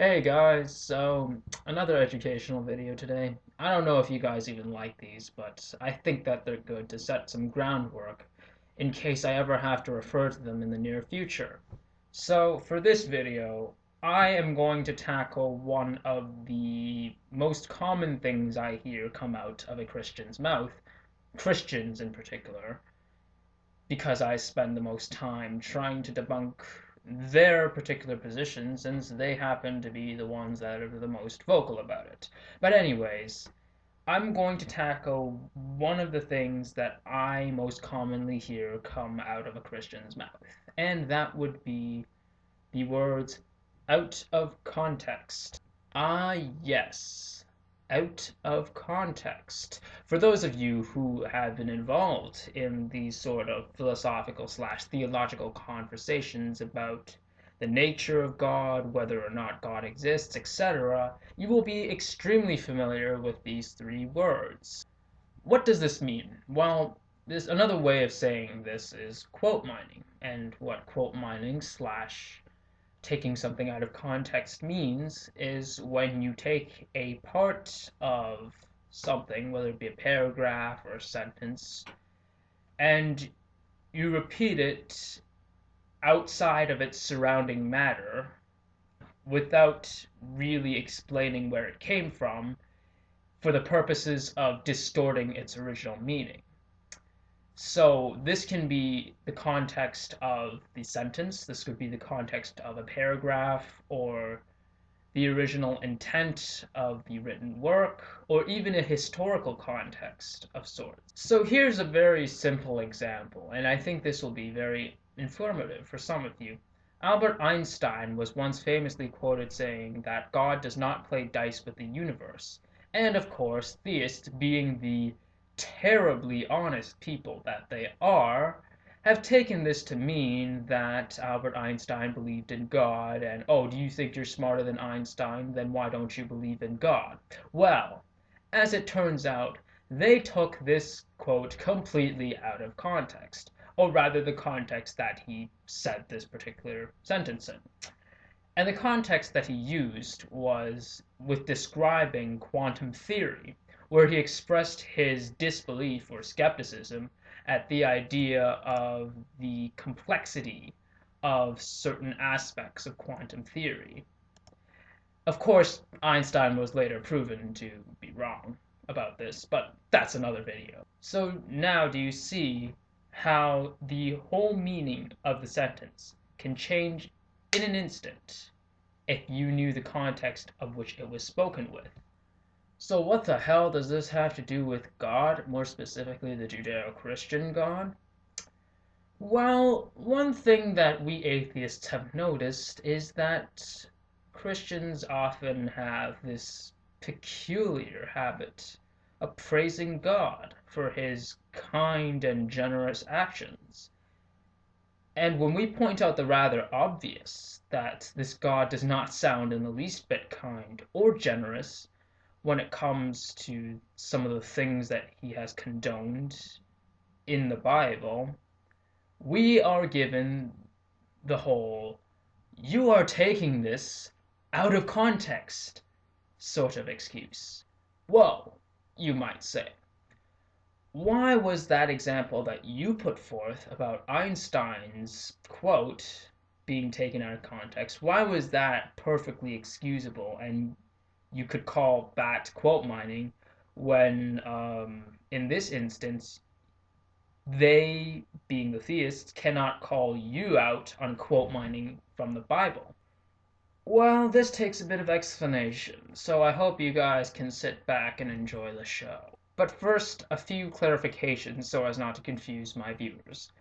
Hey guys, so another educational video today. I don't know if you guys even like these, but I think that they're good to set some groundwork in case I ever have to refer to them in the near future. So for this video, I am going to tackle one of the most common things I hear come out of a Christian's mouth, Christians in particular, because I spend the most time trying to debunk their particular position since they happen to be the ones that are the most vocal about it. But anyways, I'm going to tackle one of the things that I most commonly hear come out of a Christian's mouth, and that would be the words out of context. Ah, yes, out of context. For those of you who have been involved in these sort of philosophical slash theological conversations about the nature of God, whether or not God exists, etc., you will be extremely familiar with these three words. What does this mean? Well, this another way of saying this is quote mining, and what quote mining slash taking something out of context means is when you take a part of something, whether it be a paragraph or a sentence, and you repeat it outside of its surrounding matter without really explaining where it came from for the purposes of distorting its original meaning. So this can be the context of the sentence, this could be the context of a paragraph, or the original intent of the written work, or even a historical context of sorts. So here's a very simple example, and I think this will be very informative for some of you. Albert Einstein was once famously quoted saying that God does not play dice with the universe, and of course, theists, being the terribly honest people that they are, have taken this to mean that Albert Einstein believed in God, and oh, do you think you're smarter than Einstein? Then why don't you believe in God? Well, as it turns out, they took this quote completely out of context, or rather, the context that he said this particular sentence in. And the context that he used was with describing quantum theory, where he expressed his disbelief or skepticism at the idea of the complexity of certain aspects of quantum theory. Of course, Einstein was later proven to be wrong about this, but that's another video. So now do you see how the whole meaning of the sentence can change in an instant if you knew the context of which it was spoken with? So what the hell does this have to do with God, more specifically the Judeo-Christian God? Well, one thing that we atheists have noticed is that Christians often have this peculiar habit of praising God for his kind and generous actions. And when we point out the rather obvious that this God does not sound in the least bit kind or generous when it comes to some of the things that he has condoned in the Bible, we are given the whole, you are taking this out of context sort of excuse. Whoa, you might say. Why was that example that you put forth about Einstein's quote being taken out of context, why was that perfectly excusable and you could call that quote mining when, in this instance, they, being the theists, cannot call you out on quote mining from the Bible? Well, this takes a bit of explanation, so I hope you guys can sit back and enjoy the show. But first, a few clarifications so as not to confuse my viewers.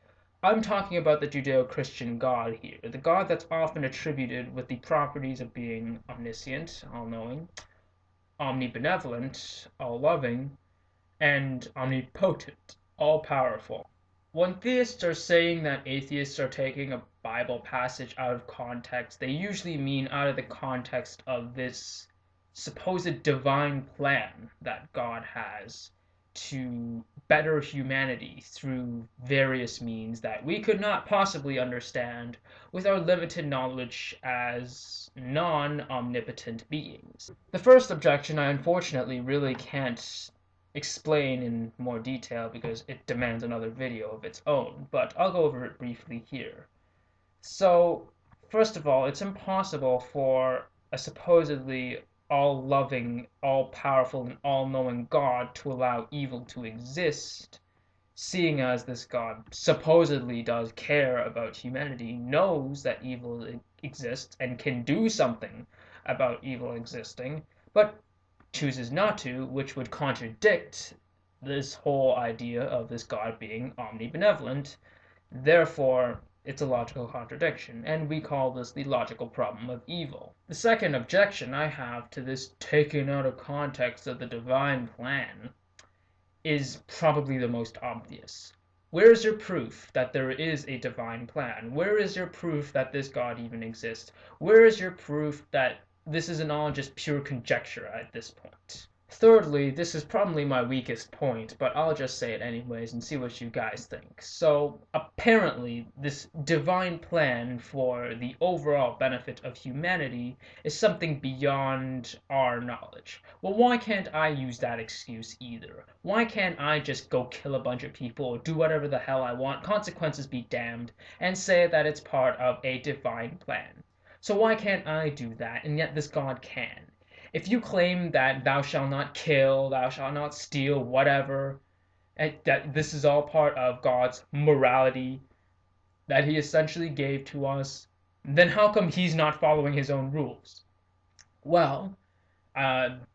I'm talking about the Judeo-Christian God here, the God that's often attributed with the properties of being omniscient, all-knowing, omnibenevolent, all-loving, and omnipotent, all-powerful. When theists are saying that atheists are taking a Bible passage out of context, they usually mean out of the context of this supposed divine plan that God has to better humanity through various means that we could not possibly understand with our limited knowledge as non-omnipotent beings. The first objection I unfortunately really can't explain in more detail because it demands another video of its own, but I'll go over it briefly here. So, first of all, it's impossible for a supposedly all-loving, all-powerful, and all-knowing God to allow evil to exist, seeing as this God supposedly does care about humanity, knows that evil exists, and can do something about evil existing, but chooses not to, which would contradict this whole idea of this God being omnibenevolent. Therefore, it's a logical contradiction, and we call this the logical problem of evil. The second objection I have to this taken out of context of the divine plan is probably the most obvious. Where is your proof that there is a divine plan? Where is your proof that this God even exists? Where is your proof that this isn't all just pure conjecture at this point? Thirdly, this is probably my weakest point, but I'll just say it anyways and see what you guys think. So, apparently, this divine plan for the overall benefit of humanity is something beyond our knowledge. Well, why can't I use that excuse either? Why can't I just go kill a bunch of people or do whatever the hell I want, consequences be damned, and say that it's part of a divine plan? So why can't I do that, and yet this God can? If you claim that thou shalt not kill, thou shalt not steal, whatever, and that this is all part of God's morality that he essentially gave to us, then how come he's not following his own rules? Well,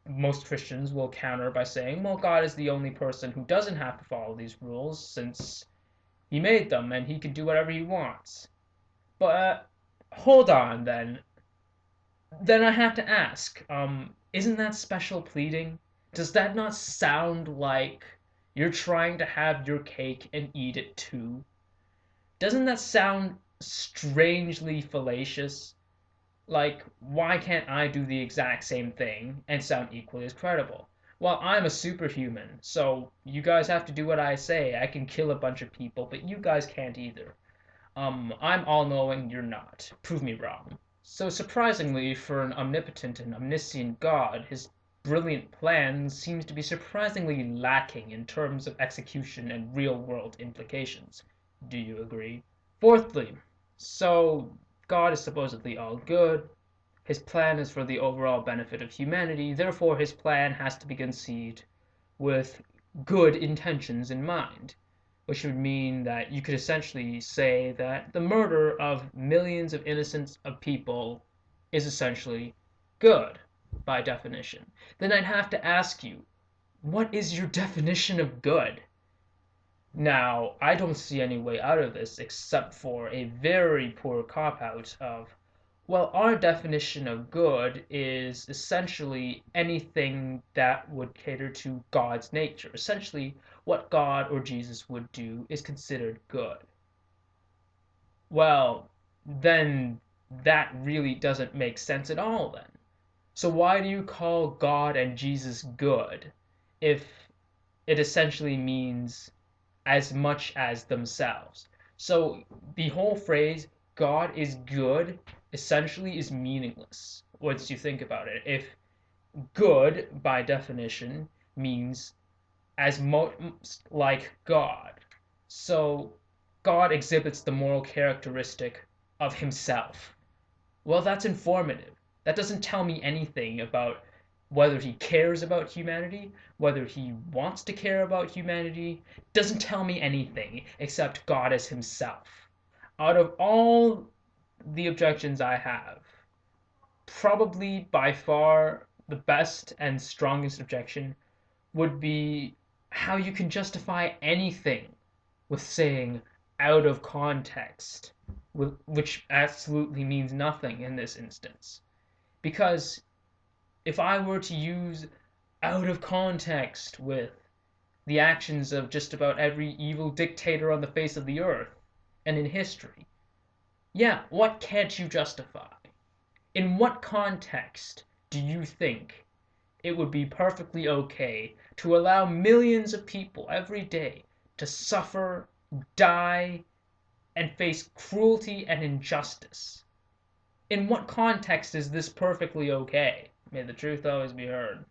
most Christians will counter by saying, well, God is the only person who doesn't have to follow these rules since he made them and he can do whatever he wants. But hold on then. Then I have to ask, isn't that special pleading? Does that not sound like you're trying to have your cake and eat it too? Doesn't that sound strangely fallacious? Like, why can't I do the exact same thing and sound equally as credible? Well, I'm a superhuman, so you guys have to do what I say. I can kill a bunch of people, but you guys can't either. I'm all-knowing, you're not. Prove me wrong. So surprisingly, for an omnipotent and omniscient God, his brilliant plan seems to be surprisingly lacking in terms of execution and real-world implications. Do you agree? Fourthly, so God is supposedly all good. His plan is for the overall benefit of humanity, therefore his plan has to be conceived with good intentions in mind, which would mean that you could essentially say that the murder of millions of innocent people is essentially good, by definition. Then I'd have to ask you, what is your definition of good? Now, I don't see any way out of this except for a very poor cop-out of, well, our definition of good is essentially anything that would cater to God's nature. Essentially, what God or Jesus would do is considered good. Well, then that really doesn't make sense at all then. So why do you call God and Jesus good if it essentially means as much as themselves? So the whole phrase, God is good, essentially is meaningless once you think about it. If good, by definition, means as much like God, so God exhibits the moral characteristic of himself. Well, that's informative. That doesn't tell me anything about whether he cares about humanity, whether he wants to care about humanity. Doesn't tell me anything except God as himself. Out of all the objections I have, probably by far the best and strongest objection would be how you can justify anything with saying out of context, which absolutely means nothing in this instance. Because if I were to use out of context with the actions of just about every evil dictator on the face of the earth and in history, yeah, what can't you justify? In what context do you think it would be perfectly okay to allow millions of people every day to suffer, die, and face cruelty and injustice. In what context is this perfectly okay? May the truth always be heard.